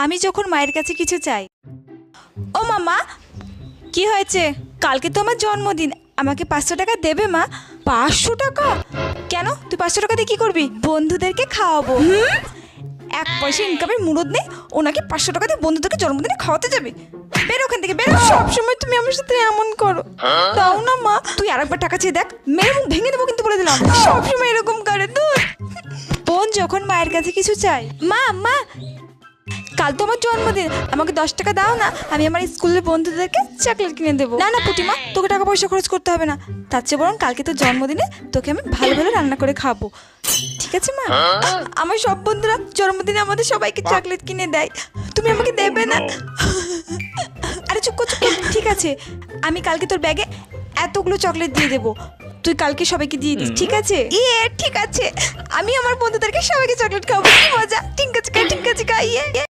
আমি যখন মায়ের কাছে কিছু চাই, ও মামা কি হয়েছে? কালকে তো আমার জন্মদিন, আমাকে 500 টাকা দেবে মা? 500 টাকা? কেন, তুই 500 টাকা দিয়ে কি করবি? বন্ধুদেরকে খাওয়াবো। এক পয়সা ইনকামের মুরদ নেই, ওনাকে 500 টাকা দিয়ে বন্ধুদেরকে জন্মদিনে খাওয়াতে যাবে? বেরো ওখান থেকে, বেরো। সবসময় তুমি আমার সাথে এমন করো, দাও না মা। তুই আরেকবার টাকা চেয়ে দেখ, মেরে মুখ ভেঙে দেবো কিন্তু বলে দিলাম। সবসময় এরকম করে। দূর। বোন যখন মায়ের কাছে কিছু চাই, মা মা কাল তো আমার জন্মদিন, আমাকে 10 টাকা দাও না, আমি আমার স্কুলের বন্ধুদেরকে চকলেট কিনে দেবো। না না পুটিমা, তোকে টাকা পয়সা খরচ করতে হবে না, তার চেয়ে বরং কালকে তোর জন্মদিনে তোকে আমি ভালো ভালো রান্না করে খাবো, ঠিক আছে মা? আমার সব বন্ধুরা জন্মদিনে আমাদের সবাইকে চকলেট কিনে দেয়, তুমি আমাকে দেবে না? আরে চুপ কর চুপ কর। ঠিক আছে, আমি কালকে তোর ব্যাগে এতগুলো চকলেট দিয়ে দেবো, তুই কালকে সবাইকে দিয়ে দিস, ঠিক আছে? ঠিক আছে, আমি আমার বন্ধুদেরকে সবাইকে চকলেট খাবো। কি মজা। ঠিক আছে ঠিক আছে, খাইয়ে।